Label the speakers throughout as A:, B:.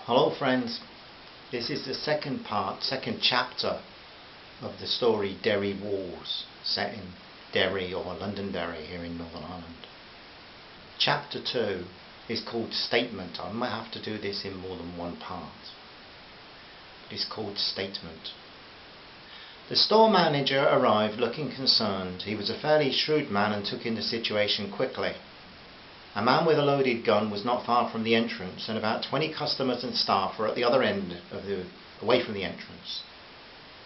A: Hello friends, this is the second chapter of the story Derry Wars, set in Derry or Londonderry here in Northern Ireland. Chapter 2 is called Statement. I might have to do this in more than one part. It's called Statement. The store manager arrived looking concerned. He was a fairly shrewd man and took in the situation quickly. A man with a loaded gun was not far from the entrance, and about 20 customers and staff were at the other end away from the entrance.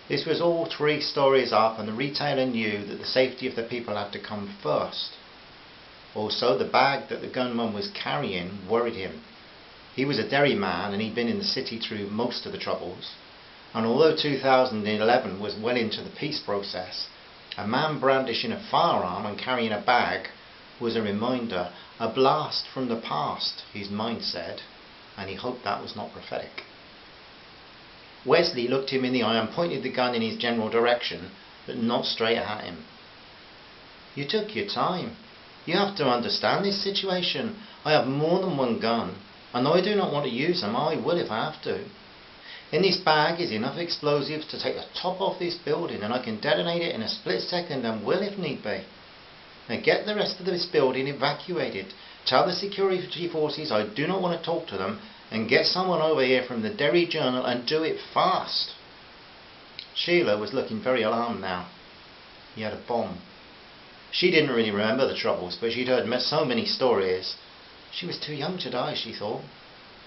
A: This was all 3 stories up, and the retailer knew that the safety of the people had to come first. Also, the bag that the gunman was carrying worried him. He was a Derry man, and he'd been in the city through most of the troubles. And although 2011 was well into the peace process, a man brandishing a firearm and carrying a bag was a reminder, a blast from the past, his mind said, and he hoped that was not prophetic. Wesley looked him in the eye and pointed the gun in his general direction, but not straight at him. "You took your time. You have to understand this situation. I have more than one gun, and though I do not want to use them, I will if I have to. In this bag is enough explosives to take the top off this building, and I can detonate it in a split second and will if need be. Now get the rest of this building evacuated. Tell the security forces I do not want to talk to them, and get someone over here from the Derry Journal and do it fast." Sheila was looking very alarmed now. He had a bomb. She didn't really remember the troubles, but she'd heard so many stories. She was too young to die, she thought.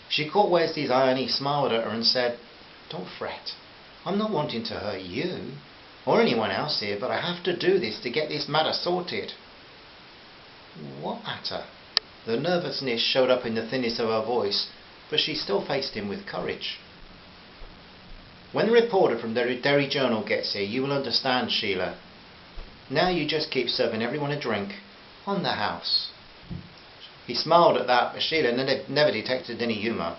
A: She caught Wesley's eye and he smiled at her and said, "Don't fret. I'm not wanting to hurt you or anyone else here, but I have to do this to get this matter sorted." "What matter?" The nervousness showed up in the thinness of her voice, but she still faced him with courage. "When the reporter from the Derry Journal gets here, you will understand, Sheila. Now you just keep serving everyone a drink on the house." He smiled at that, but Sheila never detected any humour.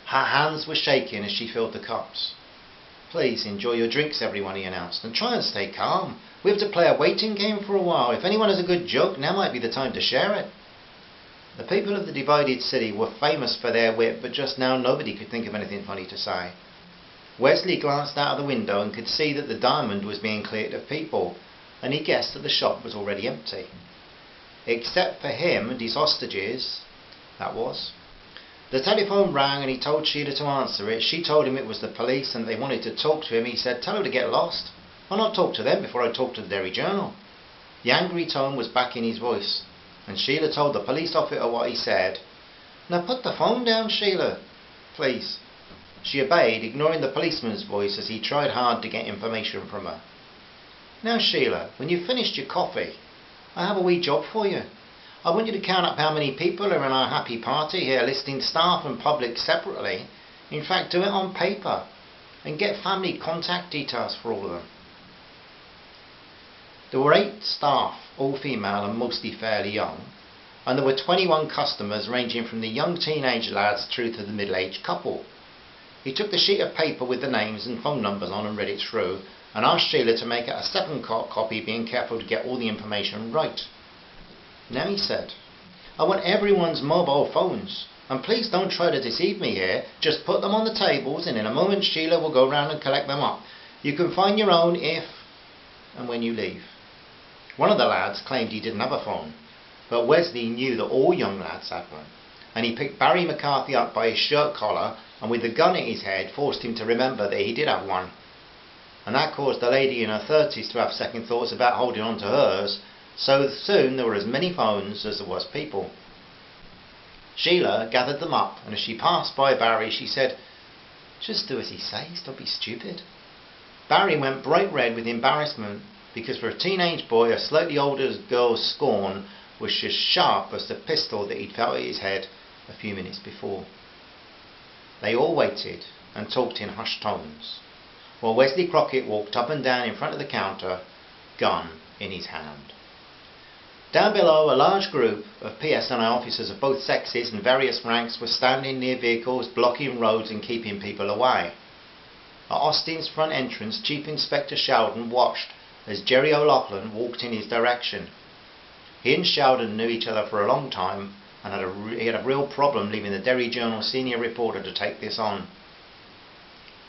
A: Her hands were shaking as she filled the cups. "Please enjoy your drinks, everyone," he announced, "and try and stay calm. We have to play a waiting game for a while. If anyone has a good joke, now might be the time to share it." The people of the divided city were famous for their wit, but just now nobody could think of anything funny to say. Wesley glanced out of the window and could see that the diamond was being cleared of people, and he guessed that the shop was already empty. Except for him and his hostages, that was. The telephone rang and he told Sheila to answer it. She told him it was the police and they wanted to talk to him. He said, "Tell her to get lost. I'll not talk to them before I talk to the Derry Journal." The angry tone was back in his voice, and Sheila told the police officer what he said. "Now put the phone down, Sheila, please." She obeyed, ignoring the policeman's voice as he tried hard to get information from her. "Now Sheila, when you've finished your coffee, I have a wee job for you. I want you to count up how many people are in our happy party here, listing staff and public separately. In fact, do it on paper and get family contact details for all of them." There were 8 staff, all female and mostly fairly young, and there were 21 customers ranging from the young teenage lads through to the middle-aged couple. He took the sheet of paper with the names and phone numbers on and read it through, and asked Sheila to make it a second copy, being careful to get all the information right. "Now," he said, "I want everyone's mobile phones, and please don't try to deceive me here. Just put them on the tables, and in a moment Sheila will go round and collect them up. You can find your own if and when you leave." One of the lads claimed he didn't have a phone, but Wesley knew that all young lads had one, and he picked Barry McCarthy up by his shirt collar and with the gun at his head forced him to remember that he did have one. And that caused the lady in her 30s to have second thoughts about holding on to hers, so soon there were as many phones as there was people. Sheila gathered them up, and as she passed by Barry she said, "Just do as he says, don't be stupid." Barry went bright red with embarrassment, because for a teenage boy a slightly older girl's scorn was as sharp as the pistol that he'd felt at his head a few minutes before. They all waited and talked in hushed tones, while Wesley Crockett walked up and down in front of the counter, gun in his hand. Down below, a large group of PSNI officers of both sexes and various ranks were standing near vehicles, blocking roads and keeping people away. At Austin's front entrance, Chief Inspector Sheldon watched as Jerry O'Loughlin walked in his direction. He and Sheldon knew each other for a long time, and he had a real problem leaving the Derry Journal senior reporter to take this on.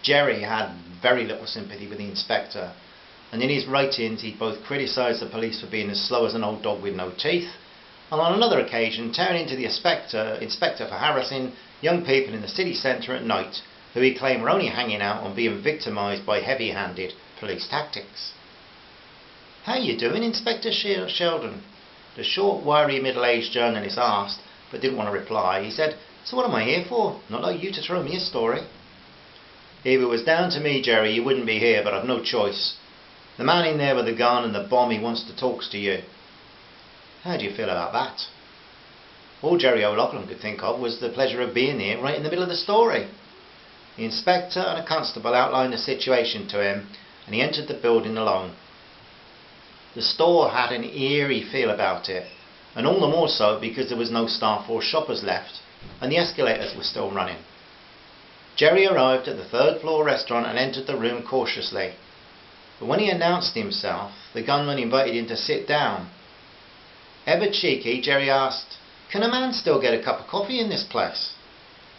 A: Jerry had very little sympathy with the inspector, and in his writings he both criticised the police for being as slow as an old dog with no teeth, and on another occasion tearing into the inspector for harassing young people in the city centre at night, who he claimed were only hanging out and being victimised by heavy-handed police tactics. "How you doing, Inspector Sheldon?" the short, wiry, middle-aged journalist asked, but didn't want to reply. He said, "So what am I here for? Not like you to throw me a story." "If it was down to me, Jerry, you wouldn't be here, but I've no choice. The man in there with the gun and the bomb, he wants to talk to you." "How do you feel about that?" All Jerry O'Loughlin could think of was the pleasure of being here right in the middle of the story. The inspector and a constable outlined the situation to him, and he entered the building alone. The store had an eerie feel about it, and all the more so because there was no staff or shoppers left, and the escalators were still running. Jerry arrived at the third-floor restaurant and entered the room cautiously. But when he announced himself, the gunman invited him to sit down. Ever cheeky, Jerry asked, "Can a man still get a cup of coffee in this place?"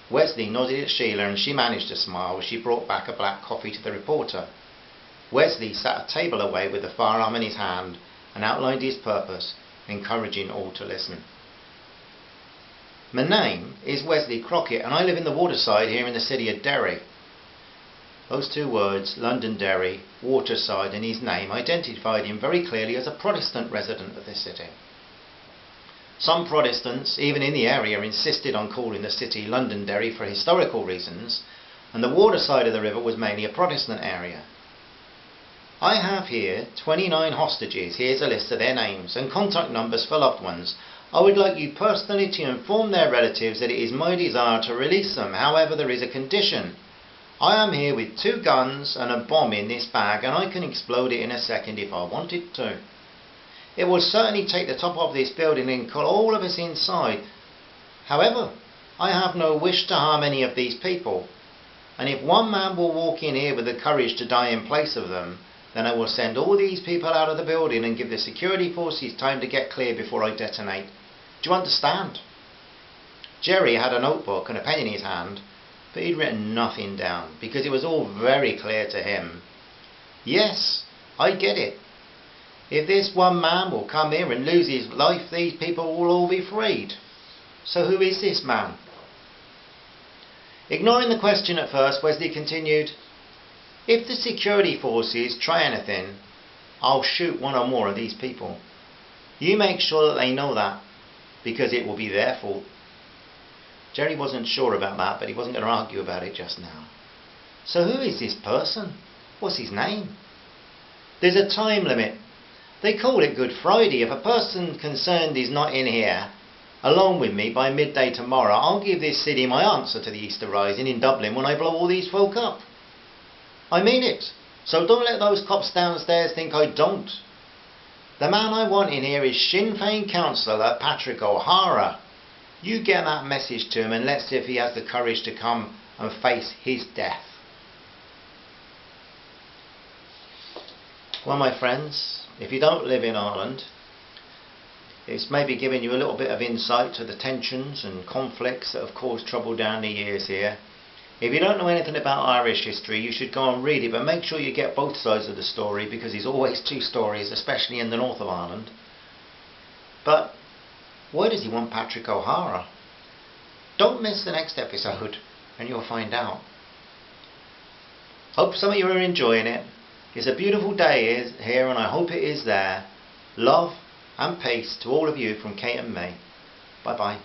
A: Wesley nodded at Sheila, and she managed to smile as she brought back a black coffee to the reporter. Wesley sat a table away with the firearm in his hand and outlined his purpose, encouraging all to listen. "My name is Wesley Crockett, and I live in the waterside here in the city of Derry." Those two words, Londonderry, waterside, and his name identified him very clearly as a Protestant resident of this city. Some Protestants, even in the area, insisted on calling the city Londonderry for historical reasons, and the waterside of the river was mainly a Protestant area. "I have here 29 hostages. Here's a list of their names and contact numbers for loved ones. I would like you personally to inform their relatives that it is my desire to release them. However, there is a condition. I am here with 2 guns and a bomb in this bag, and I can explode it in a second if I wanted to. It will certainly take the top off this building and kill all of us inside. However, I have no wish to harm any of these people, and if one man will walk in here with the courage to die in place of them, then I will send all these people out of the building and give the security forces time to get clear before I detonate. Do you understand?" Jerry had a notebook and a pen in his hand, but he'd written nothing down because it was all very clear to him. "Yes, I get it. If this one man will come here and lose his life, these people will all be freed. So who is this man?" Ignoring the question at first, Wesley continued, "If the security forces try anything, I'll shoot one or more of these people. You make sure that they know that, because it will be their fault." Jerry wasn't sure about that, but he wasn't going to argue about it just now. "So who is this person? What's his name?" "There's a time limit. They call it Good Friday. If a person concerned is not in here, along with me by midday tomorrow, I'll give this city my answer to the Easter Rising in Dublin when I blow all these folk up. I mean it, so don't let those cops downstairs think I don't. The man I want in here is Sinn Féin councillor Patrick O'Hara. You get that message to him and let's see if he has the courage to come and face his death." Well, my friends, if you don't live in Ireland, it's maybe giving you a little bit of insight to the tensions and conflicts that have caused trouble down the years here. If you don't know anything about Irish history, you should go and read it, but make sure you get both sides of the story, because there's always 2 stories, especially in the north of Ireland. But why does he want Patrick O'Hara? Don't miss the next episode and you'll find out. Hope some of you are enjoying it. It's a beautiful day here, and I hope it is there. Love and peace to all of you from Kate and me. Bye bye.